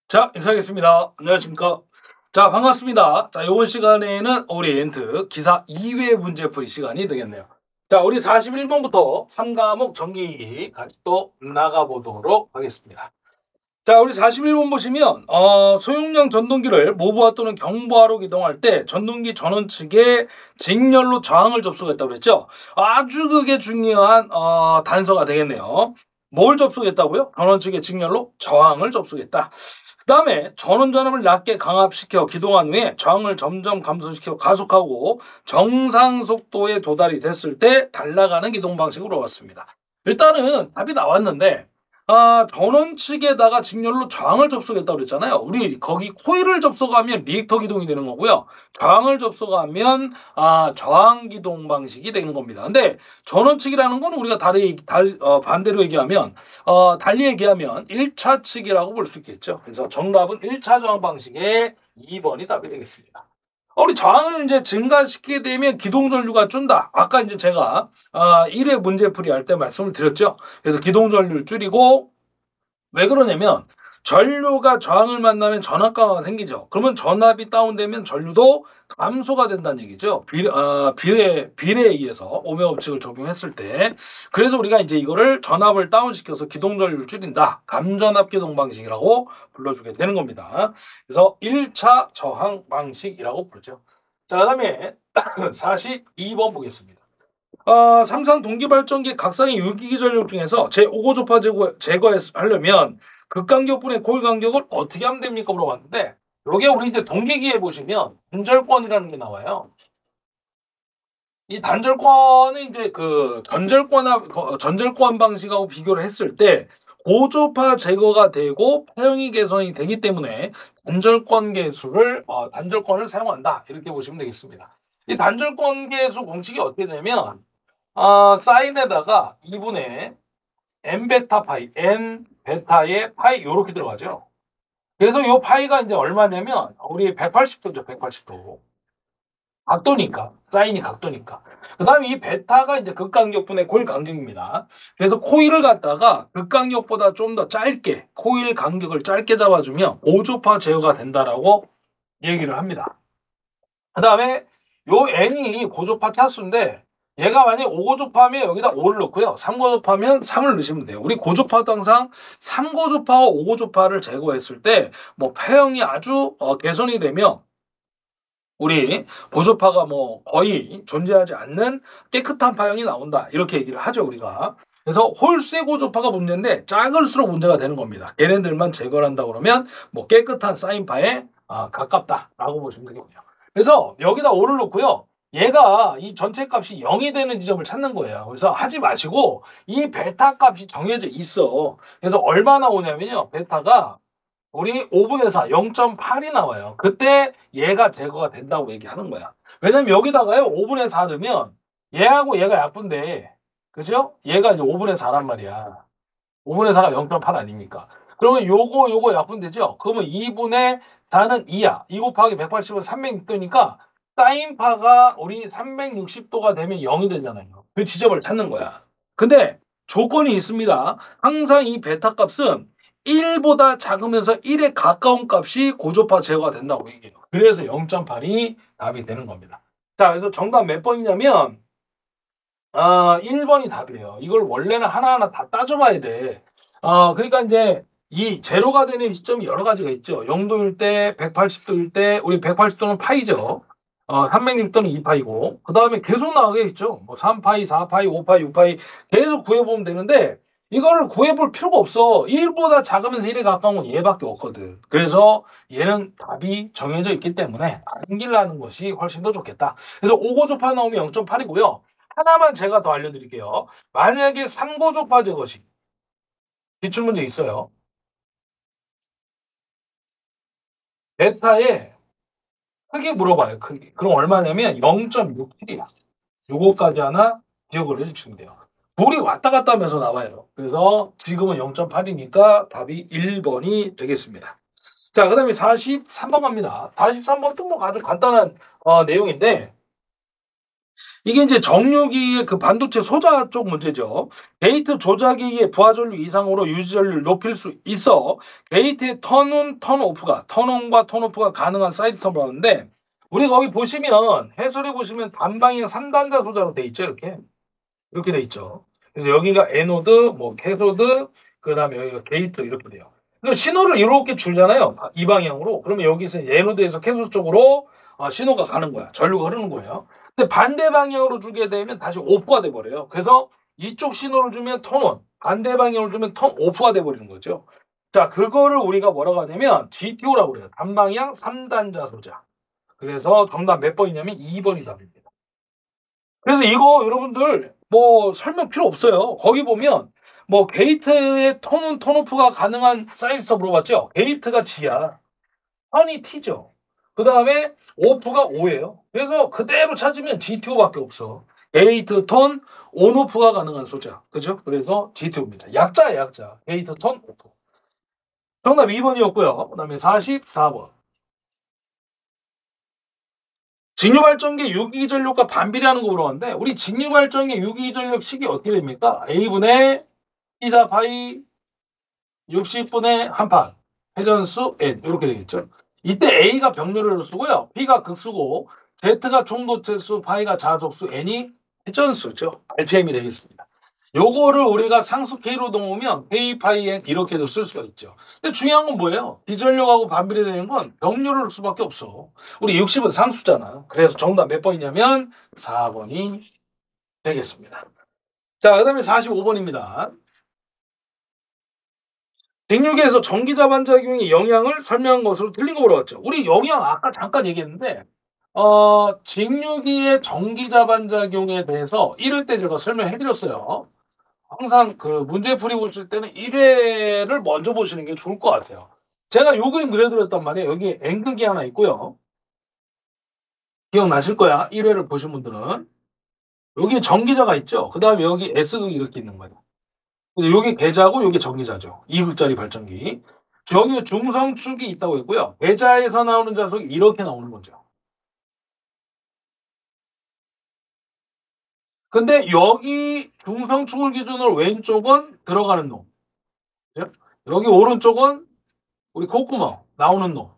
자, 인사하겠습니다. 안녕하십니까. 자, 반갑습니다. 자, 이번 시간에는 오리엔트 기사 2회 문제풀이 시간이 되겠네요. 자, 우리 41번부터 3과목 전기기 같이 또 나가보도록 하겠습니다. 자, 우리 41번 보시면 소용량 전동기를 모부화 또는 경부화로 기동할 때 전동기 전원 측에 직렬로 저항을 접속했다고 그랬죠. 아주 그게 중요한 단서가 되겠네요. 뭘 접속했다고요? 전원 측의 직렬로 저항을 접속했다. 그 다음에 전원 전압을 낮게 강압시켜 기동한 후에 저항을 점점 감소시켜 가속하고 정상 속도에 도달이 됐을 때 달라가는 기동 방식으로 왔습니다. 일단은 답이 나왔는데 전원 측에다가 직렬로 저항을 접속했다고 그랬잖아요. 우리 거기 코일을 접속하면 리액터 기동이 되는 거고요. 저항을 접속하면 저항 기동 방식이 되는 겁니다. 근데 전원 측이라는 건 우리가 반대로 얘기하면 달리 얘기하면 1차 측이라고 볼 수 있겠죠. 그래서 정답은 1차 저항 방식의 2번이 답이 되겠습니다. 우리 저항을 이제 증가시키게 되면 기동 전류가 준다. 아까 이제 제가 1회 문제풀이 할 때 말씀을 드렸죠. 그래서 기동 전류를 줄이고 왜 그러냐면 전류가 저항을 만나면 전압 강화가 생기죠. 그러면 전압이 다운되면 전류도 감소가 된다는 얘기죠. 비례에 의해서 오메 법칙을 적용했을 때. 그래서 우리가 이제 이거를 전압을 다운시켜서 기동 전류를 줄인다. 감전압 기동 방식이라고 불러주게 되는 겁니다. 그래서 1차 저항 방식이라고 부르죠. 자, 그다음에 42번 보겠습니다. 삼성 동기발전기 각상의 유기기 전력 중에서 제5고조파 제거하려면 극간격분의 코일 간격을 어떻게 하면 됩니까? 물어봤는데 요게 우리 이제 동기기에 보시면 단절권이라는 게 나와요. 이 단절권은 이제 그 전절권 방식하고 비교를 했을 때 고조파 제거가 되고 폐형이 개선이 되기 때문에 단절권을 사용한다 이렇게 보시면 되겠습니다. 이 단절권 계수 공식이 어떻게 되냐면 사인에다가 2분의 n 베타 파이, n 베타의 파이 요렇게 들어가죠. 그래서 요 파이가 이제 얼마냐면 우리 180도죠, 180도. 각도니까, 사인이 각도니까. 그 다음에 이 베타가 이제 극간격분의 코일 간격입니다. 그래서 코일을 갖다가 극간격보다 좀 더 짧게, 코일 간격을 짧게 잡아주면 고조파 제어가 된다라고 얘기를 합니다. 그 다음에 요 n이 고조파 차수인데 얘가 만약에 5고조파면 여기다 5를 넣고요. 3고조파면 3을 넣으시면 돼요. 우리 고조파도 항상 3고조파와 5고조파를 제거했을 때 뭐 폐형이 아주 개선이 되면 우리 고조파가 뭐 거의 존재하지 않는 깨끗한 파형이 나온다. 이렇게 얘기를 하죠, 우리가. 그래서 홀수의 고조파가 문제인데 작을수록 문제가 되는 겁니다. 걔네들만 제거를 한다 그러면 뭐 깨끗한 사인파에 가깝다라고 보시면 되겠네요. 그래서 여기다 5를 넣고요. 얘가 이 전체 값이 0이 되는 지점을 찾는 거예요. 그래서 하지 마시고 이 베타 값이 정해져 있어. 그래서 얼마 나오냐면요. 베타가 우리 5분의 4, 0.8이 나와요. 그때 얘가 제거가 된다고 얘기하는 거야. 왜냐면 여기다가요, 5분의 4 넣으면 얘하고 얘가 약분데, 그죠? 얘가 이제 5분의 4란 말이야. 5분의 4가 0.8 아닙니까? 그러면 요거 약분되죠? 그러면 2분의 4는 2야. 2 곱하기 180은 360도니까 사인파가 우리 360도가 되면 0이 되잖아요. 그 지점을 찾는 거야. 근데 조건이 있습니다. 항상 이 베타 값은 1보다 작으면서 1에 가까운 값이 고조파 제거가 된다고 얘기해요. 그래서 0.8이 답이 되는 겁니다. 자, 그래서 정답 몇 번이냐면 1번이 답이에요. 이걸 원래는 하나하나 다 따져봐야 돼. 그러니까 이제 이 제로가 되는 시점이 여러 가지가 있죠. 0도일 때, 180도일 때, 우리 180도는 파이죠. 306도는 2파이고, 그 다음에 계속 나가게 있죠. 뭐 3파이, 4파이, 5파이, 6파이 계속 구해보면 되는데, 이거를 구해볼 필요가 없어. 1보다 작으면서 1에 가까운 건 얘밖에 없거든. 그래서 얘는 답이 정해져 있기 때문에 암기하는 것이 훨씬 더 좋겠다. 그래서 5고조파 나오면 0.8이고요. 하나만 제가 더 알려드릴게요. 만약에 3고조파 제거식 기출문제 있어요. 베타에 크기 물어봐요. 크기. 그럼 얼마냐면 0.67이야. 요거까지 하나 기억을 해주시면 돼요. 둘이 왔다 갔다 하면서 나와요. 그래서 지금은 0.8이니까 답이 1번이 되겠습니다. 자, 그 다음에 43번 갑니다. 43번 또 뭐 아주 간단한 내용인데 이게 이제 정유기의 그 반도체 소자 쪽 문제죠. 게이트 조작에 의해 부하 전류 이상으로 유지 전류를 높일 수 있어 게이트의 턴온, 턴오프가 턴온과 턴오프가 가능한 사이드 텀브라는데 우리 거기 보시면 해설해 보시면 단방향 3단자 소자로 돼 있죠. 이렇게 돼 있죠. 그래서 여기가 에노드, 뭐 캐소드, 그다음에 여기가 게이트 이렇게 돼요. 그래서 신호를 이렇게 줄잖아요. 이 방향으로. 그러면 여기서 에노드에서 캐소드 쪽으로 신호가 가는 거야. 전류가 흐르는 거예요. 근데 반대 방향으로 주게 되면 다시 오프가 돼 버려요. 그래서 이쪽 신호를 주면 턴온, 반대 방향으로 주면 턴 오프가 돼 버리는 거죠. 자, 그거를 우리가 뭐라고 하냐면 GTO라고 그래요. 단방향 3단자 소자. 그래서 정답 몇 번이냐면 2번이 답입니다. 그래서 이거 여러분들 뭐 설명 필요 없어요. 거기 보면 뭐 게이트의 턴온, 턴오프가 가능한 사이즈서 물어봤죠. 게이트가 G야. 턴이 T죠. 그 다음에 오프가 O예요. 그래서 그대로 찾으면 GTO밖에 없어. 게이트, 턴, 온오프가 가능한 소자. 그죠? 그래서 GTO입니다. 약자야, 약자. 게이트, 턴, 오프. 정답 2번이었고요. 그 다음에 44번. 직류발전기 유기전력과 반비례하는 거 물어봤는데 우리 직류발전기 유기전력 식이 어떻게 됩니까? A분의 T자 파이 60분의 한판 회전수 N 이렇게 되겠죠. 이때 A가 병렬을 쓰고요. P가 극수고 Z가 총도체수, 파이가 자속수, N이 회전수죠. RPM이 되겠습니다. 요거를 우리가 상수 K로 동으면 K, 파이, N 이렇게도 쓸 수가 있죠. 근데 중요한 건 뭐예요? 비전력하고 반비례되는 건 병렬을 할 수밖에 없어. 우리 60은 상수잖아. 그래서 정답 몇 번이냐면 4번이 되겠습니다. 자, 그 다음에 45번입니다. 직류계에서 전기자 반작용의 영향을 설명한 것으로 틀린 거 물어봤죠. 우리 영향 아까 잠깐 얘기했는데 직류기의 전기자 반작용에 대해서 1회 때 제가 설명해드렸어요. 항상 그 문제풀이 보실 때는 1회를 먼저 보시는 게 좋을 것 같아요. 제가 요 그림 그려드렸단 말이에요. 여기 N극이 하나 있고요. 기억나실 거야. 1회를 보신 분들은. 여기 전기자가 있죠. 그 다음에 여기 S극이 이렇게 있는 거예요. 그래서 여기 계자고 여기 전기자죠. 2극짜리 발전기. 저기 중성축이 있다고 했고요. 계자에서 나오는 자석이 이렇게 나오는 거죠. 근데 여기 중성축을 기준으로 왼쪽은 들어가는 놈. 그죠? 여기 오른쪽은 우리 콧구멍 나오는 놈.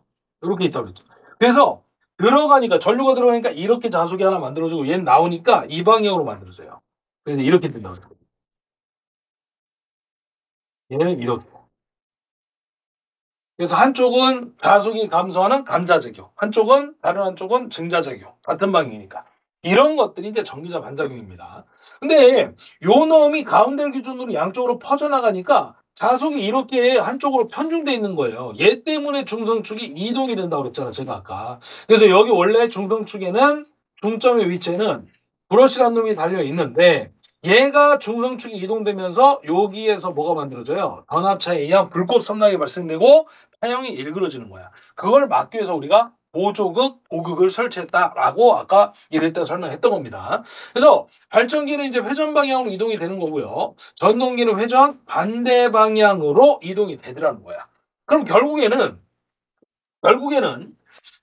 이렇게 있다고 그랬죠. 그래서 들어가니까 전류가 들어가니까 이렇게 자석이 하나 만들어지고 얘는 나오니까 이 방향으로 만들어져요. 그래서 이렇게 된다고 그랬죠. 얘는 이렇게. 그래서 한쪽은 자속이 감소하는 감자작용, 다른 한쪽은 증자작용. 같은 방향이니까. 이런 것들이 이제 전기자 반작용입니다. 근데 요 놈이 가운데를 기준으로 양쪽으로 퍼져나가니까 자속이 이렇게 한쪽으로 편중돼 있는 거예요. 얘 때문에 중성축이 이동이 된다고 그랬잖아, 제가 아까. 그래서 여기 원래 중성축에는 중점의 위치에는 브러시라는 놈이 달려 있는데 얘가 중성축이 이동되면서 여기에서 뭐가 만들어져요? 전압차에 의한 불꽃 선락이 발생되고 파형이 일그러지는 거야. 그걸 막기 위해서 우리가 보조극, 보극을 설치했다라고 아까 이럴 때 설명했던 겁니다. 그래서 발전기는 이제 회전 방향으로 이동이 되는 거고요. 전동기는 회전 반대 방향으로 이동이 되더라는 거야. 그럼 결국에는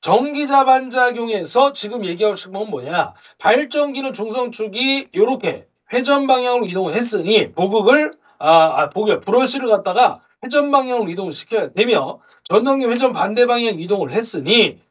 전기자 반작용에서 지금 얘기하신 건 뭐냐? 발전기는 중성축이 이렇게 회전 방향으로 이동을 했으니 보극을 브러쉬를 갖다가 회전 방향으로 이동을 시켜야 되며 전동기 회전 반대 방향 이동을 했으니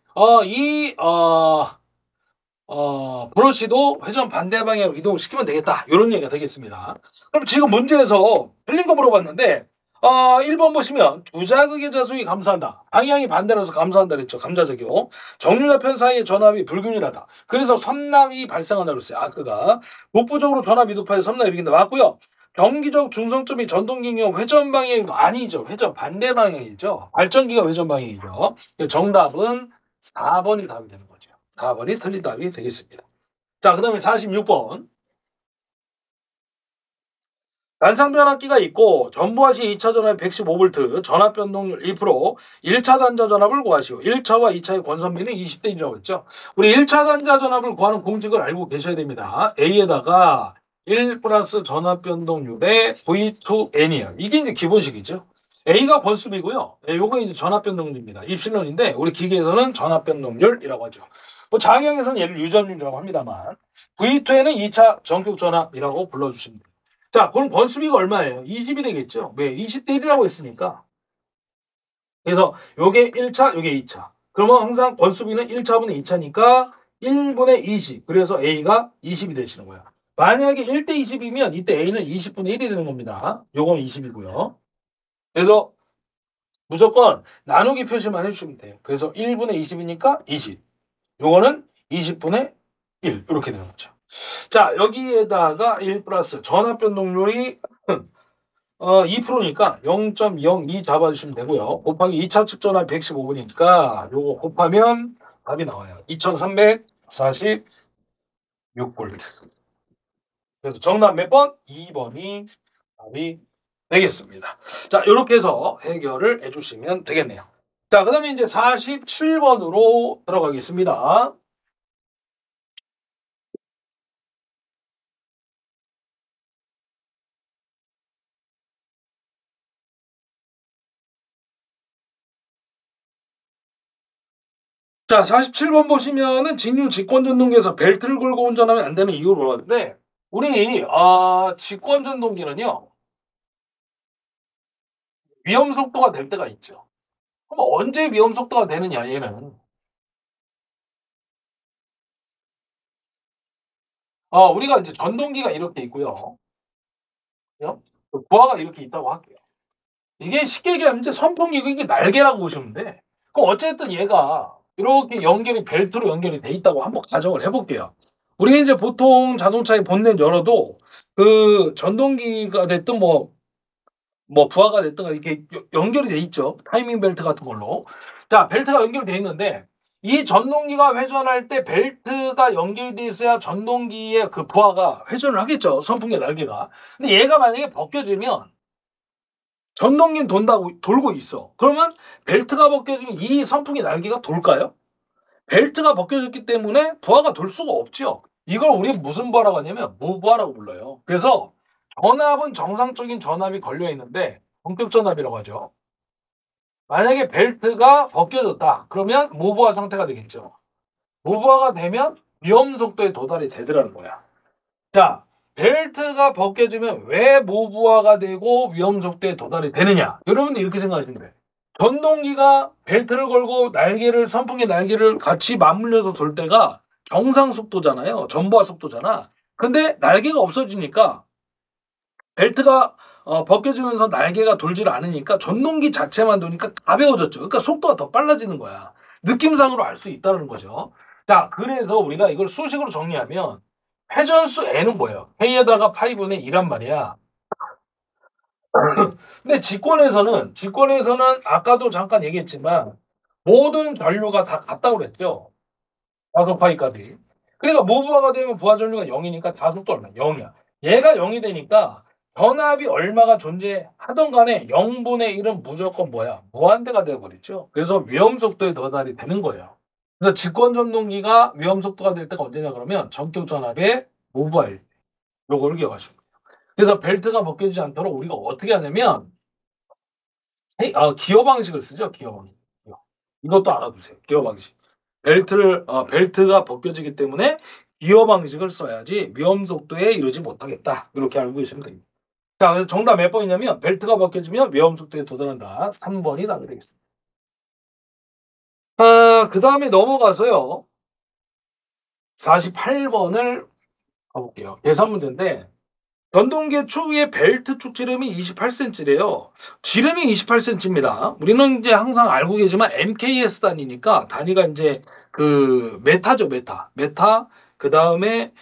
브러쉬도 회전 반대 방향으로 이동을 시키면 되겠다. 이런 얘기가 되겠습니다. 그럼 지금 문제에서 틀린 거 물어봤는데 1번 보시면 주자극의 자속이 감소한다. 방향이 반대로서 감소한다 그랬죠. 감자작용. 정류좌편 사이의 전압이 불균일하다. 그래서 섬락이 발생한다 그랬어요. 아크가. 복부적으로 전압 이동파에 섬락이 일으킨다. 맞고요. 정기적 중성점이 전동기인 경우 회전 방향이 아니죠. 회전 반대 방향이죠. 발전기가 회전 방향이죠. 정답은 4번이 답이 되는 거죠. 4번이 틀린 답이 되겠습니다. 자, 그 다음에 46번. 단상 변압기가 있고 전부하 시 2차 전압 115V, 전압 변동률 2%, 1차 단자 전압을 구하시오. 1차와 2차의 권선비는 20대 1이라고 했죠. 우리 1차 단자 전압을 구하는 공식을 알고 계셔야 됩니다. A에다가 1 플러스 전압 변동률의 V2N이에요. 이게 이제 기본식이죠. A가 권수비고요. 요거 이제 전압변동률입니다. 입실론인데 우리 기계에서는 전압변동률이라고 하죠. 뭐 자항형에서는 얘를 유전율이라고 합니다만 V2에는 2차 전격 전압이라고 불러주시면 돼요. 자, 그럼 권수비가 얼마예요? 20이 되겠죠. 왜? 20대 1이라고 했으니까. 그래서 요게 1차, 요게 2차. 그러면 항상 권수비는 1차분의 2차니까 1분의 20. 그래서 A가 20이 되시는 거야. 만약에 1대 20이면 이때 A는 20분의 1이 되는 겁니다. 요건 20이고요. 그래서 무조건 나누기 표시만 해주시면 돼요. 그래서 1분의 20이니까 20. 요거는 20분의 1. 이렇게 되는 거죠. 자, 여기에다가 1 플러스 전압 변동률이 2%니까 0.02 잡아주시면 되고요. 곱하기 2차 측전압 115분이니까 요거 곱하면 답이 나와요. 2346V. 그래서 정답 몇 번? 2번이 답이 되겠습니다. 자, 이렇게 해서 해결을 해주시면 되겠네요. 자, 그 다음에 이제 47번으로 들어가겠습니다. 자, 47번 보시면은 직류 직권전동기에서 벨트를 걸고 운전하면 안 되는 이유를 물어봤는데, 우리 직권전동기는요 위험 속도가 될 때가 있죠. 그럼 언제 위험 속도가 되느냐, 얘는. 우리가 이제 전동기가 이렇게 있고요. 부하가 이렇게 있다고 할게요. 이게 쉽게 얘기하면 이제 선풍기고 이게 날개라고 보시면 돼. 그럼 어쨌든 얘가 이렇게 연결이 벨트로 연결이 돼 있다고 한번 가정을 해볼게요. 우리가 이제 보통 자동차의 본넷 열어도 그 전동기가 됐든 뭐 부하가 됐든 이렇게 연결이 돼 있죠. 타이밍 벨트 같은 걸로. 자, 벨트가 연결돼 있는데 이 전동기가 회전할 때 벨트가 연결돼 있어야 전동기의 그 부하가 회전을 하겠죠. 선풍기 날개가. 근데 얘가 만약에 벗겨지면 전동기는 돌고 있어. 그러면 벨트가 벗겨지면 이 선풍기 날개가 돌까요? 벨트가 벗겨졌기 때문에 부하가 돌 수가 없죠. 이걸 우리 무슨 부하라고 하냐면 무부하라고 불러요. 그래서 전압은 정상적인 전압이 걸려 있는데 본격 전압이라고 하죠. 만약에 벨트가 벗겨졌다. 그러면 무부하 상태가 되겠죠. 무부하가 되면 위험 속도에 도달이 되더라는 거야. 자, 벨트가 벗겨지면 왜 무부하가 되고 위험 속도에 도달이 되느냐? 여러분들 이렇게 생각하시면 돼요. 전동기가 벨트를 걸고 선풍기 날개를 같이 맞물려서 돌 때가 정상 속도잖아요. 전부하 속도잖아. 근데 날개가 없어지니까 벨트가 벗겨지면서 날개가 돌지를 않으니까 전동기 자체만 도니까 가벼워졌죠. 그러니까 속도가 더 빨라지는 거야. 느낌상으로 알 수 있다는 거죠. 자, 그래서 우리가 이걸 수식으로 정리하면 회전수 N은 뭐예요? K에다가 파이분의 2란 말이야. 근데 직권에서는 아까도 잠깐 얘기했지만 모든 전류가 다 같다고 그랬죠. 다소파이까지. 그러니까 무부하가 되면 부하 전류가 0이니까 다속도 얼마? 0이야. 얘가 0이 되니까 전압이 얼마가 존재하던 간에 0분의 1은 무조건 뭐야? 무한대가 되어버리죠. 그래서 위험 속도에 도달이 되는 거예요. 그래서 직권 전동기가 위험 속도가 될 때가 언제냐 그러면 전격 전압의 무부하일 때. 요거를 기억하시면 돼요. 그래서 벨트가 벗겨지지 않도록 우리가 어떻게 하냐면 기어 방식을 쓰죠. 기어 방식. 이것도 알아두세요. 기어 방식. 벨트가 벗겨지기 때문에 기어 방식을 써야지 위험 속도에 이르지 못하겠다. 이렇게 알고 계시면 됩니다. 자, 그래서 정답 몇 번이냐면 벨트가 벗겨지면 위험 속도에 도달한다. 3번이 답이 되겠습니다. 그 다음에 넘어가서요. 48번을 가볼게요. 계산 문제인데 전동기 축의 벨트 축 지름이 28cm래요. 지름이 28cm입니다. 우리는 이제 항상 알고 계지만 MKS 단위니까 단위가 이제 그 메타죠, 메타. 그 다음에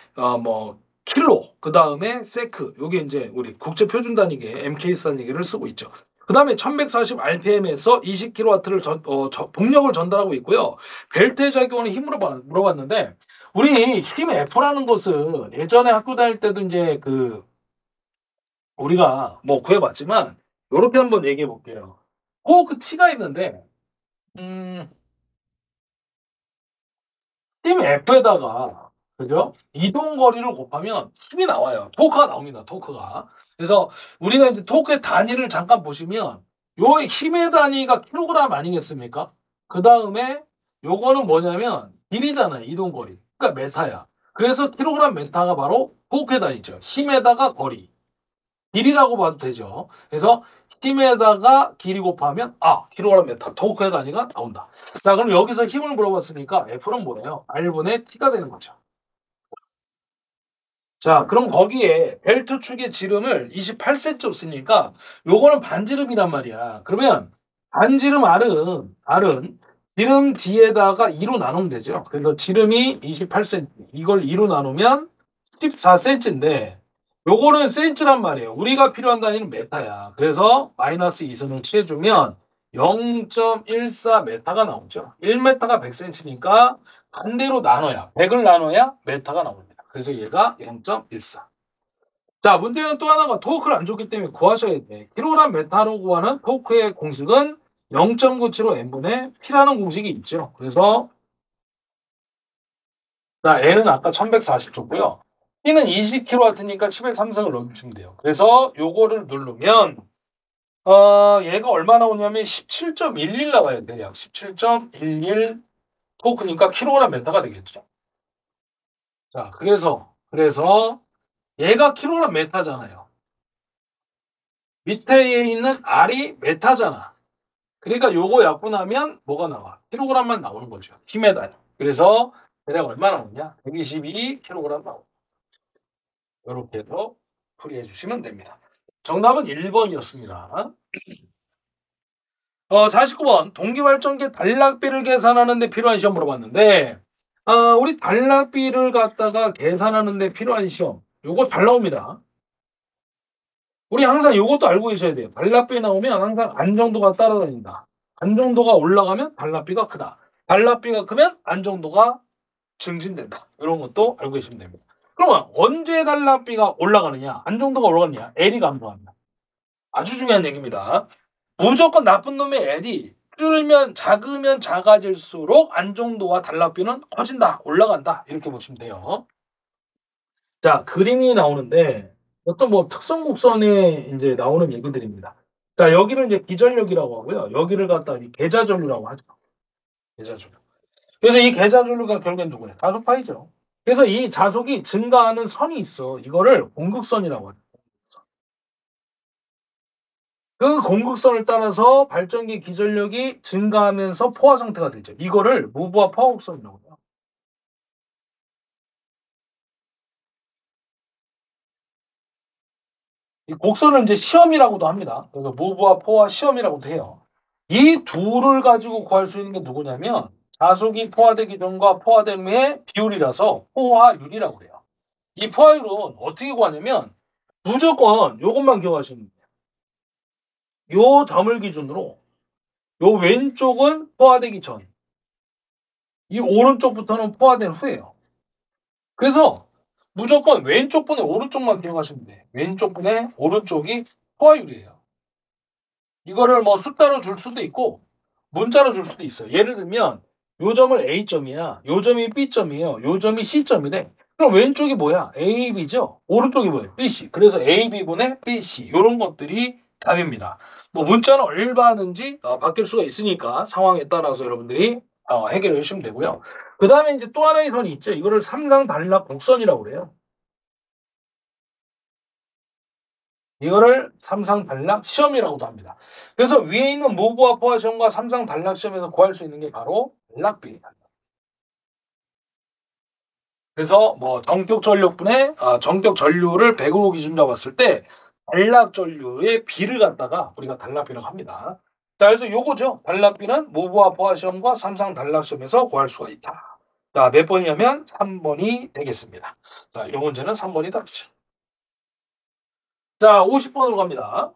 킬로, 그 다음에 세크. 요게 이제 우리 국제 표준 단위계 MKS 단위계를 쓰고 있죠. 그 다음에 1140rpm에서 20kW를 복력을 전달하고 있고요. 벨트의 작용은 힘으로 물어봤는데 우리 힘 F라는 것은 예전에 학교 다닐 때도 이제 우리가 구해봤지만 이렇게 한번 얘기해 볼게요. 토크 T가 있는데 힘 F에다가 그죠? 이동 거리를 곱하면 힘이 나와요. 토크가 나옵니다. 토크가. 그래서 우리가 이제 토크의 단위를 잠깐 보시면 요 힘의 단위가 킬로그램 아니겠습니까? 그 다음에 요거는 뭐냐면 길이잖아요. 이동거리. 그러니까 메타야. 그래서 킬로그램 메타가 바로 토크의 단위죠. 힘에다가 거리. 길이라고 봐도 되죠. 그래서 힘에다가 길이 곱하면 킬로그램 메타 토크의 단위가 나온다. 자, 그럼 여기서 힘을 물어봤으니까 F는 뭐예요? R분의 T가 되는 거죠. 자, 그럼 거기에 벨트 축의 지름을 28cm 줬으니까 요거는 반지름이란 말이야. 그러면 반지름 R은 지름 D에다가 2로 나누면 되죠. 그래서 지름이 28cm. 이걸 2로 나누면 14cm인데 요거는 cm란 말이에요. 우리가 필요한 단위는 메타야. 그래서 마이너스 2선을 취해주면 0.14 메타가 나오죠. 1메타가 100cm니까 반대로 나눠야 100을 나눠야 메타가 나옵니다. 그래서 얘가 0.14. 자, 문제는 또 하나가 토크를 안 줬기 때문에 구하셔야 돼. 킬로그램 메타로 구하는 토크의 공식은 0.975 n분의 P라는 공식이 있죠. 그래서 자, N은 아까 1140 줬고요. P는 20kW니까 703승을 넣어주시면 돼요. 그래서 요거를 누르면 얘가 얼마 나오냐면 17.11 나와요. 대략 17.11 토크니까 킬로그램 메타가 되겠죠. 자, 그래서 얘가 킬로그램 메타잖아요. 밑에 있는 R이 메타잖아. 그러니까 요거 약분하면 뭐가 나와? 킬로그램만 나오는 거죠. 힘의 단위. 그래서 대략 얼마 나오냐? 122kg 나옵니다. 이렇게 해서 풀이해 주시면 됩니다. 정답은 1번이었습니다. 49번 동기발전기 단락비를 계산하는 데 필요한 시험 물어봤는데 우리 단락비를 갖다가 계산하는 데 필요한 시험 요거 잘 나옵니다. 우리 항상 요것도 알고 계셔야 돼요. 단락비 나오면 항상 안정도가 따라다닌다. 안정도가 올라가면 단락비가 크다. 단락비가 크면 안정도가 증진된다. 이런 것도 알고 계시면 됩니다. 그러면 언제 단락비가 올라가느냐? 안정도가 올라가느냐? L이 감소합니다. 아주 중요한 얘기입니다. 무조건 나쁜 놈의 L이 줄면 작으면 작아질수록 안정도와 단락비는 커진다. 올라간다. 이렇게 보시면 돼요. 자, 그림이 나오는데 어떤 뭐 특성 곡선에 이제 나오는 얘기들입니다. 자, 여기를 이제 기전력이라고 하고요. 여기를 갖다 계좌전류라고 하죠. 계좌전류. 그래서 이 계좌전류가 결국엔 누구예요? 자속파이죠. 그래서 이 자속이 증가하는 선이 있어. 이거를 공극선이라고 하죠. 그 공극선을 따라서 발전기 기전력이 증가하면서 포화 상태가 되죠. 이거를 무부하 포화곡선이라고 해요. 이 곡선을 이제 시험이라고도 합니다. 그래서 무부하 포화 시험이라고도 해요. 이 둘을 가지고 구할 수 있는 게 누구냐면 자속이 포화되기 전과 포화됨 후의 비율이라서 포화율이라고 해요. 이 포화율은 어떻게 구하냐면 무조건 이것만 기억하시면 돼요. 요 점을 기준으로 요 왼쪽은 포화되기 전, 이 오른쪽부터는 포화된 후예요. 그래서 무조건 왼쪽 분의 오른쪽만 기억하시면 돼. 왼쪽 분의 오른쪽이 포화율이에요. 이거를 뭐 숫자로 줄 수도 있고 문자로 줄 수도 있어요. 예를 들면 요 점을 A점이야. 요 점이 B점이에요. 요 점이 C점이래. 그럼 왼쪽이 뭐야? AB죠. 오른쪽이 뭐예요? BC. 그래서 AB분의 BC. 이런 것들이 답입니다. 뭐 문자는 얼마든지 바뀔 수가 있으니까 상황에 따라서 여러분들이 해결해 주시면 되고요. 그 다음에 이제 또 하나의 선이 있죠. 이거를 삼상 단락 곡선이라고 그래요. 이거를 삼상 단락 시험이라고도 합니다. 그래서 위에 있는 무부하 포화 시험과 삼상 단락 시험에서 구할 수 있는 게 바로 단락비입니다. 그래서 뭐 정격 전력분의 정격 전류를 100으로 기준 잡았을 때 단락 전류의 비를 갖다가 우리가 단락비라고 합니다. 자, 그래서 요거죠. 단락비는 무부하 포화 시험과 삼상 단락 시험에서 구할 수가 있다. 자, 몇 번이냐면 3번이 되겠습니다. 자, 이 문제는 3번이 답이죠. 자, 50번으로 갑니다.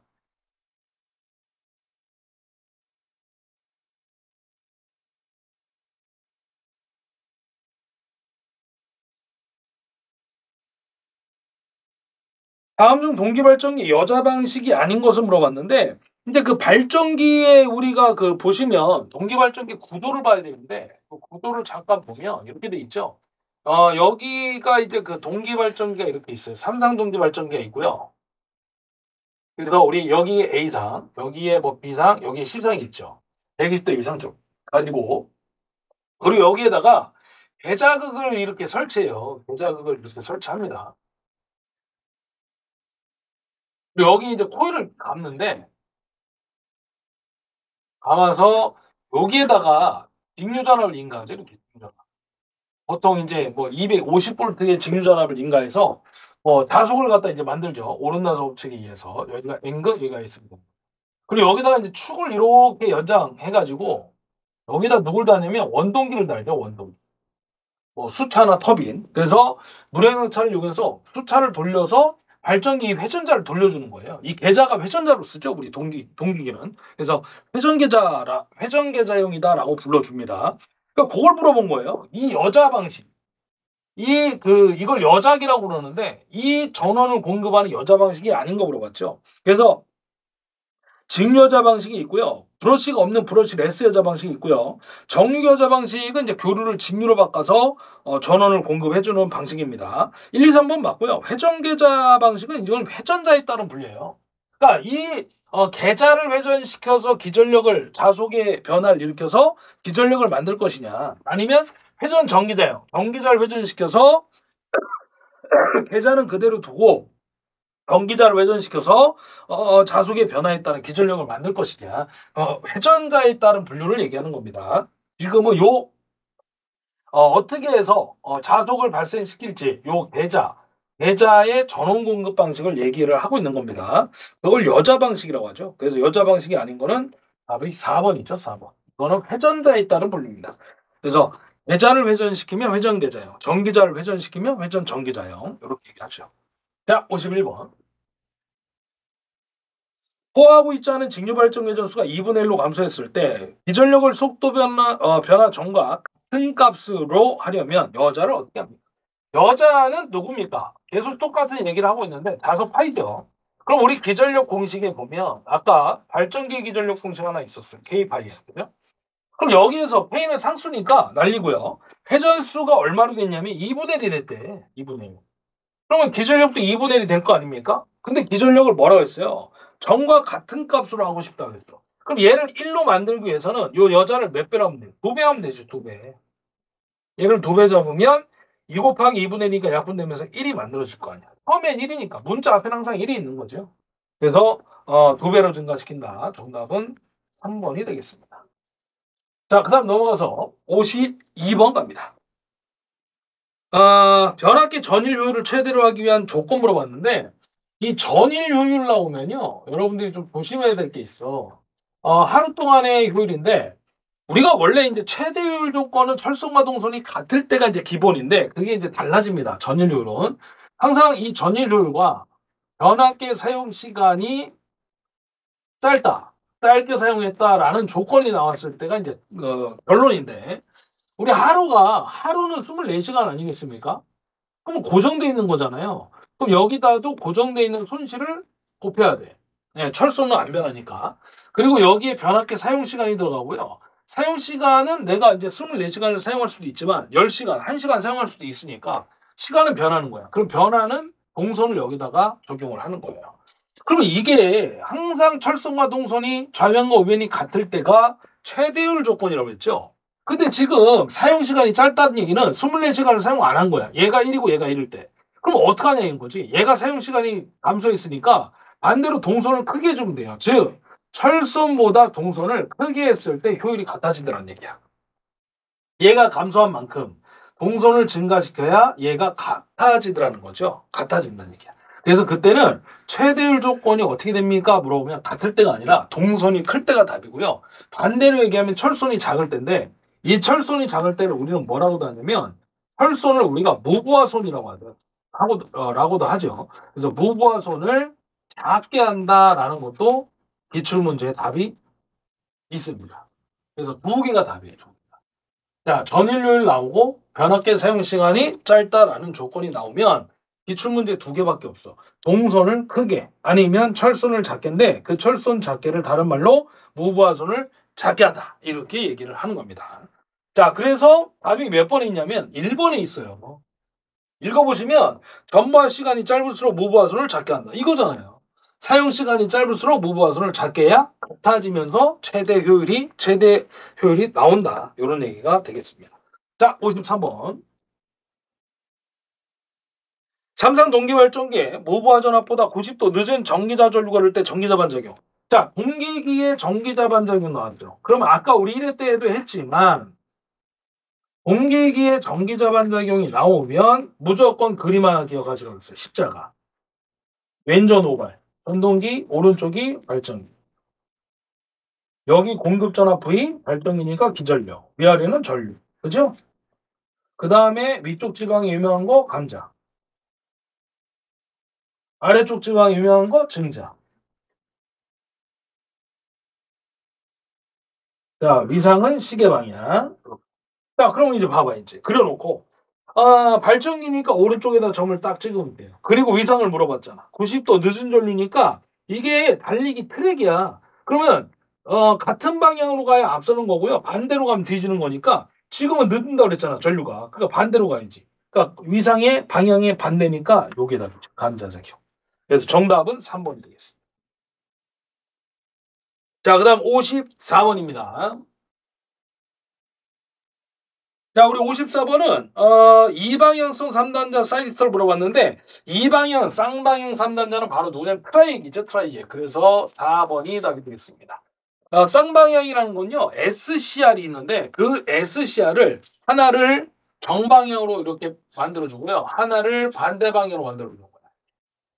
다음 중 동기발전기 여자 방식이 아닌 것을 물어봤는데 근데 그 발전기에 우리가 그 보시면 동기발전기 구조를 봐야 되는데 그 구조를 잠깐 보면 이렇게 돼 있죠. 여기가 이제 그 동기발전기가 이렇게 있어요. 삼상 동기발전기가 있고요. 그래서 우리 여기 A상, 여기에 뭐 B상, 여기에 C상이 있죠. 120도 이상 좀 가지고 그리고 여기에다가 배자극을 이렇게 설치해요. 배자극을 이렇게 설치합니다. 그리고 여기 이제 코일을 감는데 감아서 여기에다가 직류전압을 인가하죠. 이렇게 직류전압. 보통 이제 뭐 250V의 직류전압을 인가해서 자속을 갖다 이제 만들죠. 오른나서 법칙에 의해서 여기가 N극, 여기가 있습니다. 그리고 여기다가 이제 축을 이렇게 연장해가지고 여기다 누굴 다냐면 원동기를 달죠. 원동기. 뭐 수차나 터빈. 그래서 물행차를 이용해서 수차를 돌려서 발전기 회전자를 돌려주는 거예요. 이 계좌가 회전자로 쓰죠. 우리 동기기는. 그래서 회전계좌용이다라고 불러줍니다. 그러니까 그걸 물어본 거예요. 이 여자 방식. 이걸 여작이라고 그러는데 이 전원을 공급하는 여자 방식이 아닌 거 물어봤죠. 그래서 직여자 방식이 있고요. 브러쉬가 없는 브러쉬 레스 여자 방식이 있고요. 정유 여자 방식은 이제 교류를 직유로 바꿔서 전원을 공급해주는 방식입니다. 1, 2, 3번 맞고요. 회전계좌 방식은 이건 회전자에 따른 분류예요. 그러니까 이 계좌를 회전시켜서 기전력을 자속의 변화를 일으켜서 기전력을 만들 것이냐 아니면 회전 전기자요. 전기자를 회전시켜서 계좌는 그대로 두고 전기자를 회전시켜서 자속의 변화에 따른 기전력을 만들 것이냐 회전자에 따른 분류를 얘기하는 겁니다. 지금은 어떻게 해서 자속을 발생시킬지 요 계좌의 전원 공급 방식을 얘기를 하고 있는 겁니다. 그걸 여자 방식이라고 하죠. 그래서 여자 방식이 아닌 거는 답이 4번이죠. 4번. 이거는 회전자에 따른 분류입니다. 그래서 계좌를 회전시키면 회전계좌형, 전기자를 회전시키면 회전전기자형 이렇게 얘기하죠. 자, 51번. 포화하고 있지 않은 직류발전 회전수가 2분의 1로 감소했을 때 기전력을 속도 변화 전과 같은 값으로 하려면 여자를 어떻게 합니까? 여자는 누굽니까? 계속 똑같은 얘기를 하고 있는데 자석 파이죠. 그럼 우리 기전력 공식에 보면 아까 발전기 기전력 공식 하나 있었어요. K파이였거든요. 그럼 여기에서 K는 상수니까 날리고요. 회전수가 얼마로 됐냐면 2분의 1이 됐대. 2분의 1. 그러면 기전력도 2분의 1이 될 거 아닙니까? 근데 기전력을 뭐라고 했어요? 전과 같은 값으로 하고 싶다고 했어. 그럼 얘를 1로 만들기 위해서는 요 여자를 몇 배로 하면 돼요? 2배 하면 되죠. 2배. 얘를 2배 잡으면 2 곱하기 2분의 1이니까 약분되면서 1이 만들어질 거 아니야. 처음엔 1이니까 문자 앞에는 항상 1이 있는 거죠. 그래서 2배로 증가시킨다. 정답은 3번이 되겠습니다. 자, 그 다음 넘어가서 52번 갑니다. 변압기 전일 효율을 최대로 하기 위한 조건 물어봤는데 이 전일 효율 나오면요. 여러분들이 좀 조심해야 될 게 있어. 하루 동안의 효율인데 우리가 원래 이제 최대 효율 조건은 철성과 동선이 같을 때가 이제 기본인데 그게 이제 달라집니다. 전일 효율은. 항상 이 전일 효율과 변압기 사용 시간이 짧게 사용했다라는 조건이 나왔을 때가 이제 결론인데 우리 하루는 24시간 아니겠습니까? 그럼 고정되어 있는 거잖아요. 그럼 여기다도 고정되어 있는 손실을 곱해야 돼. 네, 철소는 안 변하니까. 그리고 여기에 변압기 사용 시간이 들어가고요. 사용 시간은 내가 이제 24시간을 사용할 수도 있지만 10시간, 1시간 사용할 수도 있으니까 시간은 변하는 거야. 그럼 변화는 동선을 여기다가 적용을 하는 거예요. 그러면 이게 항상 철선과 동선이 좌변과 우변이 같을 때가 최대율 조건이라고 했죠. 근데 지금 사용시간이 짧다는 얘기는 24시간을 사용 안 한 거야. 얘가 1이고 얘가 1일 때. 그럼 어떡하냐는 거지. 얘가 사용시간이 감소했으니까 반대로 동선을 크게 해주면 돼요. 즉 철선보다 동선을 크게 했을 때 효율이 같아지더라는 얘기야. 얘가 감소한 만큼 동선을 증가시켜야 얘가 같아지더라는 거죠. 같아진다는 얘기야. 그래서 그때는 최대율 조건이 어떻게 됩니까? 물어보면 같을 때가 아니라 동선이 클 때가 답이고요. 반대로 얘기하면 철선이 작을 때인데 이 철선이 작을 때를 우리는 뭐라고도 하냐면 철선을 우리가 무부하손이라고 라고도 하죠. 그래서 무부하손을 작게 한다라는 것도 기출문제의 답이 있습니다. 그래서 두 개가 답이에요. 자, 전일효율 나오고 변압기 사용 시간이 짧다라는 조건이 나오면 기출문제 두 개밖에 없어. 동선을 크게 아니면 철선을 작게인데 그 철선 작게를 다른 말로 무부하손을 작게 한다. 이렇게 얘기를 하는 겁니다. 자, 그래서 답이 몇 번에 있냐면 1번에 있어요. 읽어보시면 전부하 시간이 짧을수록 무부하손을 작게 한다. 이거잖아요. 사용 시간이 짧을수록 무브화선을 작게 해야 같아지면서 최대 효율이 나온다. 이런 얘기가 되겠습니다. 자, 53번. 삼상 동기발전기에 무브화 전압보다 90도 늦은 전기자 전류가 흐를 때 전기자 반작용. 자, 공기기에 전기자 반작용 나왔죠. 그러면 아까 우리 1회 때도 했지만 공기기에 전기자 반작용이 나오면 무조건 그림 하나 기억하시라고 했어요. 십자가. 왼전 오발. 전동기, 오른쪽이 발전기. 여기 공급전압 V, 발전기니까 기전력. 위아래는 전류. 그죠? 그 다음에 위쪽 지방이 유명한 거 감자. 아래쪽 지방이 유명한 거 증자. 자, 위상은 시계 방향. 자, 그러면 이제 봐봐, 이제. 그려놓고. 발전기니까 오른쪽에다 점을 딱 찍으면 돼요. 그리고 위상을 물어봤잖아. 90도 늦은 전류니까 이게 달리기 트랙이야. 그러면, 같은 방향으로 가야 앞서는 거고요. 반대로 가면 뒤지는 거니까 지금은 늦는다 그랬잖아, 전류가. 그러니까 반대로 가야지. 그러니까 위상의 방향의 반대니까 요게 답이죠. 감자작용. 그래서 정답은 3번이 되겠습니다. 자, 그 다음 54번입니다. 자, 우리 54번은 이방향성 3단자 사이리스트를 물어봤는데 이방향, 쌍방향 3단자는 바로 누구냐면 트라이액이죠. 트라이액. 그래서 4번이 답이 되겠습니다. 쌍방향이라는 건요. SCR이 있는데 그 SCR을 하나를 정방향으로 이렇게 만들어주고요. 하나를 반대 방향으로 만들어주는 거예요.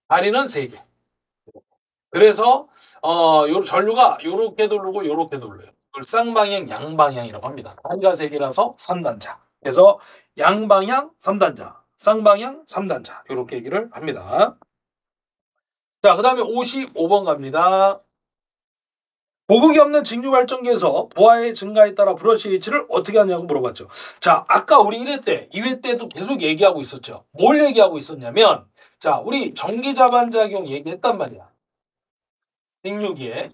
다리는 3개. 그래서 요 전류가 요렇게 돌고 요렇게 돌려요. 그걸 쌍방향, 양방향이라고 합니다. 다리가 3개라서 3단자. 그래서 양방향 3단자, 쌍방향 3단자 이렇게 얘기를 합니다. 자, 그 다음에 55번 갑니다. 고극이 없는 직류 발전기에서 부하의 증가에 따라 브러쉬 위치를 어떻게 하냐고 물어봤죠. 자, 아까 우리 1회 때, 2회 때도 계속 얘기하고 있었죠. 뭘 얘기하고 있었냐면 자, 우리 전기자 반작용 얘기했단 말이야. 직류기에.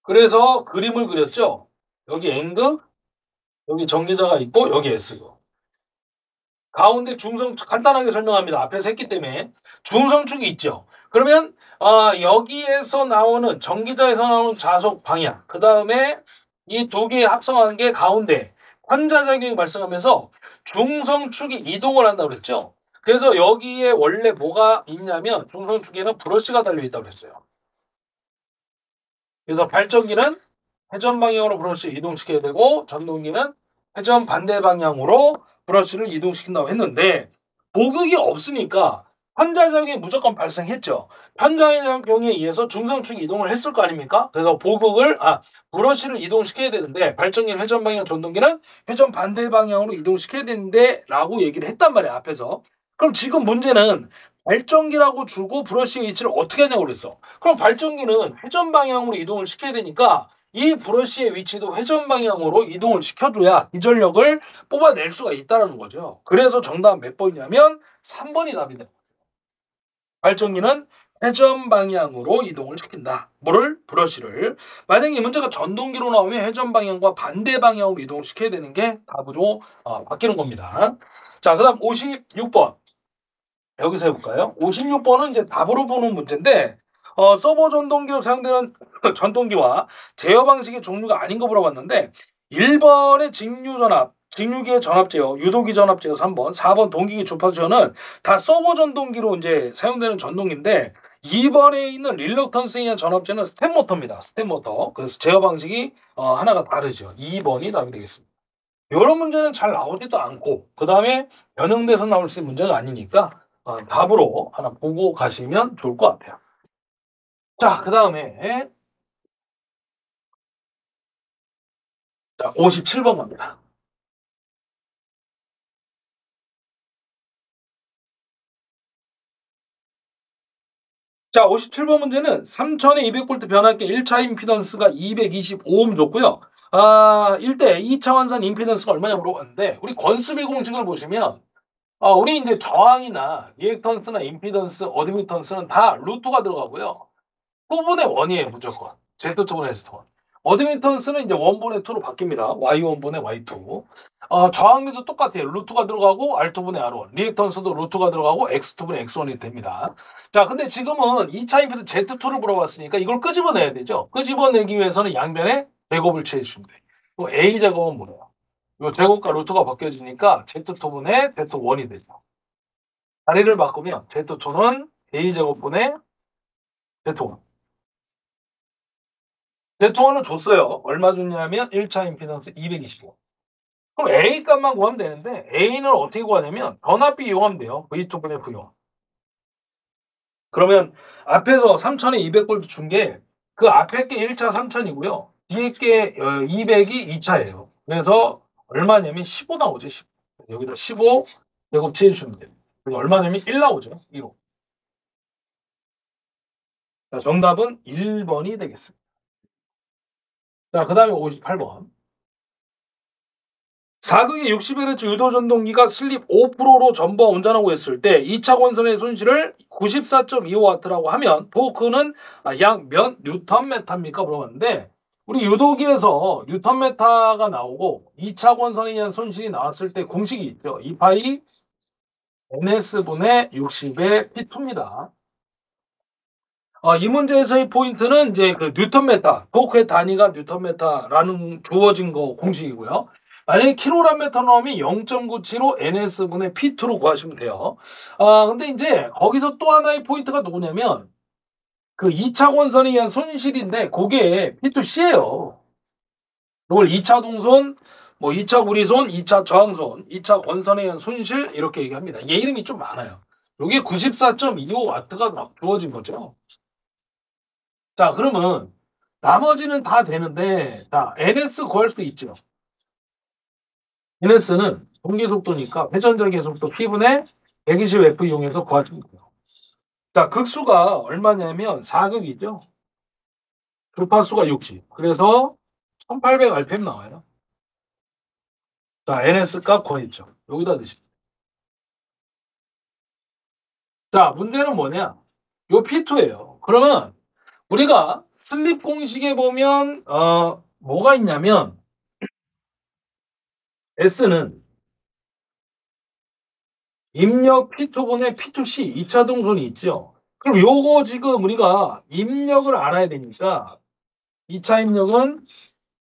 그래서 그림을 그렸죠. 여기 N극, 여기 전기자가 있고 여기 S극. 가운데 중성 간단하게 설명합니다. 앞에서 했기 때문에 중성축이 있죠. 그러면 여기에서 나오는 전기자에서 나오는 자속 방향, 그 다음에 이 두 개 합성한 게 가운데 환자작용이 발생하면서 중성축이 이동을 한다고 그랬죠. 그래서 여기에 원래 뭐가 있냐면 중성축에는 브러쉬가 달려있다고 그랬어요. 그래서 발전기는 회전 방향으로 브러쉬를 이동시켜야 되고 전동기는 회전 반대 방향으로 브러쉬를 이동시킨다고 했는데 보극이 없으니까 환자작용이 무조건 발생했죠. 환자작용에 의해서 중성축이 이동을 했을 거 아닙니까? 그래서 브러쉬를 이동시켜야 되는데 발전기는 회전 방향, 전동기는 회전 반대 방향으로 이동시켜야 되는데 라고 얘기를 했단 말이야, 앞에서. 그럼 지금 문제는 발전기라고 주고 브러쉬의 위치를 어떻게 하냐고 그랬어. 그럼 발전기는 회전 방향으로 이동을 시켜야 되니까 이 브러쉬의 위치도 회전 방향으로 이동을 시켜줘야 이 전력을 뽑아낼 수가 있다는 거죠. 그래서 정답 몇 번이냐면 3번이 답이다. 발전기는 회전 방향으로 이동을 시킨다. 뭐를? 브러쉬를. 만약에 이 문제가 전동기로 나오면 회전 방향과 반대 방향으로 이동을 시켜야 되는 게 답으로 바뀌는 겁니다. 자, 그 다음 56번. 여기서 해볼까요? 56번은 이제 답으로 보는 문제인데 서버 전동기로 사용되는 전동기와 제어 방식의 종류가 아닌 거 물어봤는데 1번의 직류기의 전압제어, 유도기 전압제어 3번, 4번 동기기 주파수 제어는 다 서버 전동기로 이제 사용되는 전동기인데 2번에 있는 릴럭턴스에 의한 전압제는 스텝모터입니다. 스텝모터. 그래서 제어 방식이 하나가 다르죠. 2번이 답이 되겠습니다. 이런 문제는 잘 나오지도 않고 그 다음에 변형돼서 나올 수 있는 문제가 아니니까 답으로 하나 보고 가시면 좋을 것 같아요. 자, 그 다음에 57번 갑니다. 자, 57번 문제는 3200V 200V 변압기 1차 임피던스가 225옴 줬고요. 1대 2차 환산 임피던스가 얼마냐 물어봤는데 우리 권수비 공식을 보시면 우리 이제 저항이나 리액턴스나 임피던스, 어드미턴스는 다 루트가 들어가고요. 2분의 1이에요, 무조건. Z2분의 S2. 어드미턴스는 이제 원분의 2로 바뀝니다. y1분의 y2. 저항비도 똑같아요. 루트가 들어가고 r2분의 r1. 리액턴스도 루트가 들어가고 x2분의 x1이 됩니다. 자, 근데 지금은 2차 임피던스 z2를 물어봤으니까 이걸 끄집어내야 되죠. 끄집어내기 위해서는 양변에 제곱을 취해주시면 돼요. 또 a 제곱은 뭐예요? 이 제곱과 루트가 바뀌어지니까 z2분의 z1이 되죠. 자리를 바꾸면 z2는 a 제곱분의 z1. z1을 줬어요. 얼마 줬냐면 1차 임피던스 225. 그럼 A 값만 구하면 되는데 A는 어떻게 구하냐면 변압비 이용하면 돼요. V2분의 V1. 그러면 앞에서 3,200볼트 준 게 그 앞에 게 1차 3,000이고요. 뒤에 게 200이 2차예요. 그래서 얼마냐면 15 나오죠. 15. 여기다 15 제곱 채워주시면 돼요. 얼마냐면 1 나오죠. 1호. 자, 정답은 1번이 되겠습니다. 자, 그 다음에 58번. 4극의 60Hz 유도전동기가 슬립 5%로 전부와 운전하고 있을 때 2차 권선의 손실을 94.25W라고 하면 토크는 약 몇 뉴턴메타입니까? 물어봤는데 우리 유도기에서 뉴턴메타가 나오고 2차 권선에 의한 손실이 나왔을 때 공식이 있죠. 2파이 NS분의 60의 P2입니다. 이 문제에서의 포인트는 이제 그 뉴턴메타, 토크의 단위가 뉴턴메타라는 주어진 거 공식이고요. 만약에 킬로그램메터 넣으면 0.975 NS분의 P2로 구하시면 돼요. 근데 이제 거기서 또 하나의 포인트가 누구냐면 그 2차 권선에 의한 손실인데 그게 P2C예요. 이걸 2차 동손, 뭐 2차 구리손, 2차 저항손, 2차 권선에 의한 손실 이렇게 얘기합니다. 얘 이름이 좀 많아요. 여기 94.25W가 막 주어진 거죠. 자, 그러면 나머지는 다 되는데 자, NS 구할 수 있죠. NS는 동기속도니까 회전적의 속도 P분의 120F 이용해서 구하시면 돼요. 자, 극수가 얼마냐면 4극이죠. 주파수가 60. 그래서 1800rpm 나와요. 자, NS 값 구했죠. 여기다 넣으시면 돼요. 자, 문제는 뭐냐? 요 P2예요. 그러면 우리가 슬립 공식에 보면 뭐가 있냐면 S는 입력 P2분의 P2C 2차 동선이 있죠. 그럼 요거 지금 우리가 입력을 알아야 되니까 2차 입력은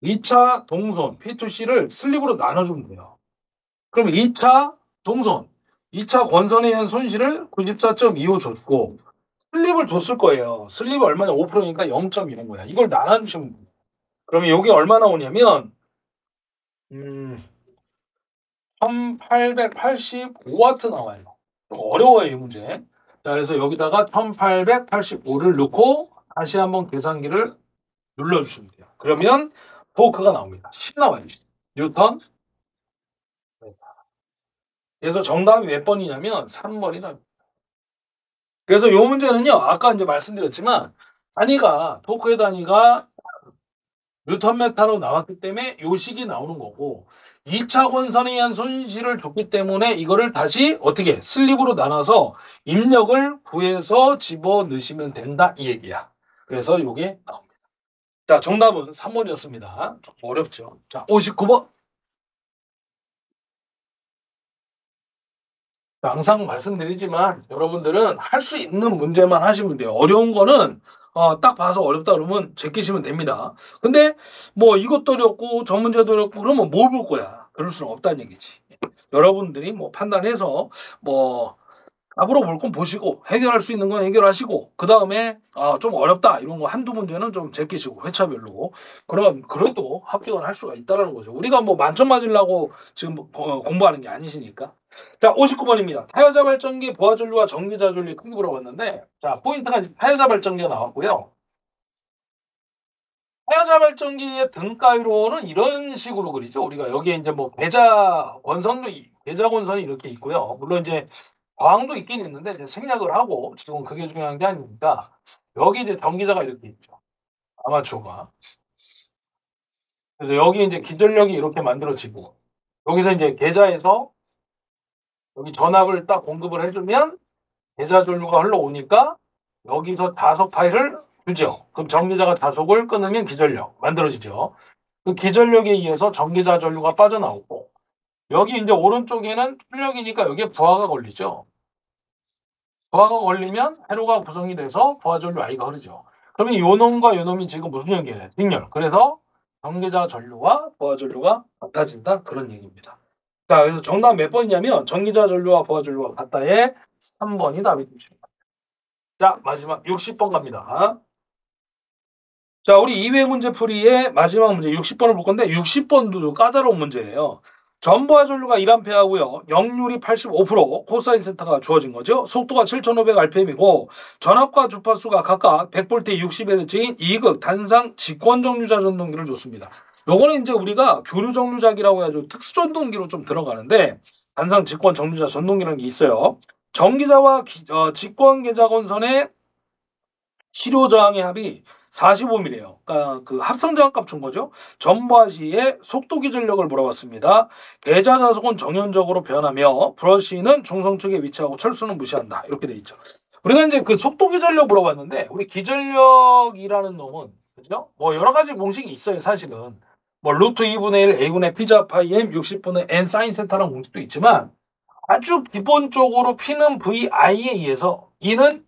2차 동선 P2C를 슬립으로 나눠주면 돼요. 그럼 2차 동선, 2차 권선에 의한 손실을 94.25 줬고 슬립을 줬을 거예요. 슬립이 얼마냐? 5%니까 0.1인 거야. 이걸 나눠주시면 돼요. 그러면 여기 얼마 나오냐면 1885W 나와요. 좀 어려워요, 이 문제. 자, 그래서 여기다가 1885를 넣고 다시 한번 계산기를 눌러주시면 돼요. 그러면 토크가 나옵니다. 10 나와요. 뉴턴. 그래서 정답이 몇 번이냐면 3번이다. 그래서 이 문제는요, 아까 이제 말씀드렸지만 단위가 토크의 단위가 뉴턴메타로 나왔기 때문에 요 식이 나오는 거고 2차 권선에 의한 손실을 줬기 때문에 이거를 다시 어떻게 슬립으로 나눠서 입력을 구해서 집어넣으시면 된다 이 얘기야. 그래서 요게 나옵니다. 자, 정답은 3번이었습니다. 좀 어렵죠. 자, 59번. 항상 말씀드리지만 여러분들은 할 수 있는 문제만 하시면 돼요. 어려운 거는 딱 봐서 어렵다 그러면 제끼시면 됩니다. 근데 뭐 이것도 어렵고 저 문제도 어렵고 그러면 뭘 볼 거야? 그럴 수는 없다는 얘기지. 여러분들이 뭐 판단해서 뭐 답으로 볼 건 보시고 해결할 수 있는 건 해결하시고 그 다음에 좀 어렵다 이런 거 한두 문제는 좀 제끼시고 회차별로 그러면 그래도 합격을 할 수가 있다는 거죠. 우리가 뭐 만점 맞으려고 지금 공부하는 게 아니시니까. 자, 59번입니다. 타여자 발전기 부하전류와 전기자전류 크기 물어봤는데 자, 포인트가 이제 타여자 발전기가 나왔고요. 타여자 발전기의 등가위로는 이런 식으로 그리죠. 우리가 여기에 이제 뭐 배자 권선이 이렇게 있고요. 물론 이제 저항도 있긴 있는데 이제 생략을 하고 지금 그게 중요한 게 아니니까 여기 이제 전기자가 이렇게 있죠. 아마추어가. 그래서 여기 이제 기전력이 이렇게 만들어지고 여기서 이제 계좌에서 여기 전압을 딱 공급을 해주면 계좌 전류가 흘러오니까 여기서 자석 파일을 그죠? 그럼 전기자가 자속을 끊으면 기전력 만들어지죠. 그 기전력에 의해서 전기자 전류가 빠져나오고 여기 이제 오른쪽에는 출력이니까 여기에 부하가 걸리죠. 부하가 걸리면 회로가 구성이 돼서 부하 전류 I가 흐르죠. 그러면 요 놈과 요 놈이 지금 무슨 연결이에요? 직렬. 그래서 전기자 전류와 부하 전류가 같아진다 그런 얘기입니다. 자, 그래서 정답 몇 번이냐면 전기자 전류와 부하 전류가 같다에 3번이 답이 되십니다. 자, 마지막 60번 갑니다. 자, 우리 2회 문제 풀이의 마지막 문제 60번을 볼 건데 60번도 좀 까다로운 문제예요. 전부하 전류가 1A하고요. 역률이 85%, 코사인 세타가 주어진 거죠. 속도가 7500rpm이고 전압과 주파수가 각각 100V 60Hz인 2극 단상 직권 정류자 전동기를 줬습니다. 요거는 이제 우리가 교류 정류자기라고 해가지고 특수 전동기로 좀 들어가는데 단상 직권 정류자 전동기라는 게 있어요. 전기자와 직권 계좌건선의 실효 저항의 합이 45mm예요. 그러니까 그 합성 저항값 준 거죠. 전부하 시의 속도 기전력을 물어봤습니다. 계좌 자속은 정연적으로 변하며 브러쉬는 중성 측에 위치하고 철수는 무시한다. 이렇게 돼 있죠. 우리가 이제 그 속도 기전력 물어봤는데 우리 기전력이라는 놈은 그죠? 뭐 여러 가지 공식이 있어요, 사실은. 뭐 루트 2분의 1 A분의 P자 파이 M 60분의 N 사인 세타라는 공식도 있지만 아주 기본적으로 P는 VI에 의해서 E는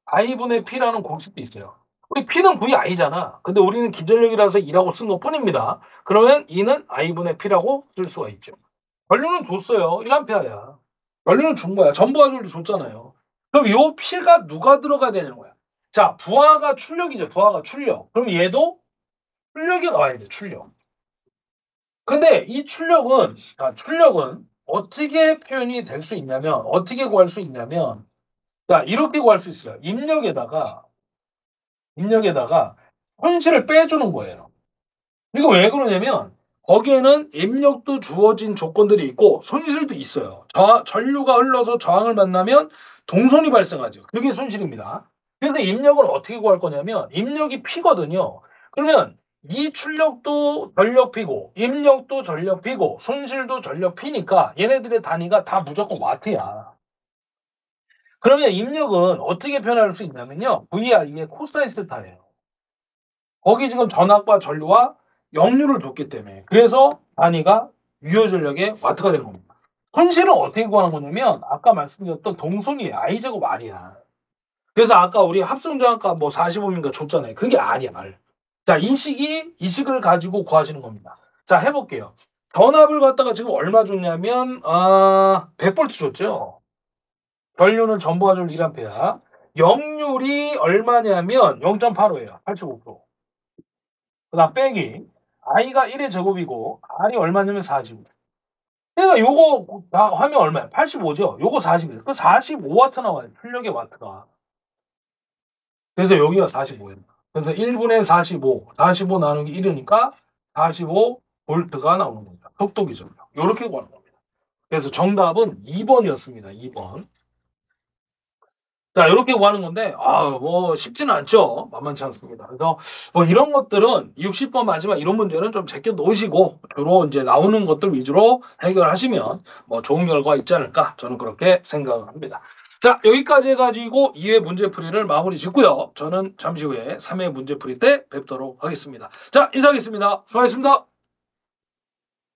I분의 P라는 공식도 있어요. 우리 P는 VI잖아. 근데 우리는 기전력이라서 2라고 쓴 것 뿐입니다. 그러면 E는 I분의 P라고 쓸 수가 있죠. 전류는 줬어요. 1A야. 전류는 준 거야. 전부하 전류 줬잖아요. 그럼 요 P가 누가 들어가야 되는 거야? 자, 부하가 출력이죠. 부하가 출력. 그럼 얘도 출력이 나와야 돼. 출력. 근데 이 출력은 어떻게 표현이 될 수 있냐면 어떻게 구할 수 있냐면 자, 이렇게 구할 수 있어요. 입력에다가 손실을 빼주는 거예요. 이거 왜 그러냐면 거기에는 입력도 주어진 조건들이 있고 손실도 있어요. 전류가 흘러서 저항을 만나면 동선이 발생하죠. 그게 손실입니다. 그래서 입력을 어떻게 구할 거냐면 입력이 P거든요. 그러면 이 출력도 전력 P고 입력도 전력 P고 손실도 전력 P니까 얘네들의 단위가 다 무조건 와트야. 그러면 입력은 어떻게 표현할 수 있냐면요. VI의 코사인 세타예요. 거기 지금 전압과 전류와 역류를 줬기 때문에 그래서 단위가 유효 전력의 와트가 되는 겁니다. 손실은 어떻게 구하는 거냐면 아까 말씀드렸던 동선이 I제곱 R이야. 그래서 아까 우리 합성저항값 뭐 45인가 줬잖아요. 그게 R이야, R. 자, 이 식을 가지고 구하시는 겁니다. 자, 해볼게요. 전압을 갖다가 지금 얼마 줬냐면 100V 줬죠. 전류는 전부하 전류 1A. 역률이 얼마냐면 0.85예요. 85%. 그 다음 빼기. I가 1의 제곱이고 R이 얼마냐면 40. 그러니까 요거 하면 얼마야? 85죠? 요거 40이에요. 그 45W 나와요. 출력의 와트가. 그래서 여기가 45예요. 그래서 1분의 45 나누기 1이니까 45V가 나오는 겁니다. 속도 기전력. 요렇게 구하는 겁니다. 그래서 정답은 2번이었습니다. 2번. 자, 이렇게 구하는 건데, 뭐, 쉽지는 않죠. 만만치 않습니다. 그래서, 뭐, 이런 것들은 60번 마지막 이런 문제는 좀 제껴 놓으시고, 주로 이제 나오는 것들 위주로 해결하시면, 뭐, 좋은 결과가 있지 않을까, 저는 그렇게 생각을 합니다. 자, 여기까지 해가지고 2회 문제풀이를 마무리 짓고요. 저는 잠시 후에 3회 문제풀이 때 뵙도록 하겠습니다. 자, 인사하겠습니다. 수고하셨습니다.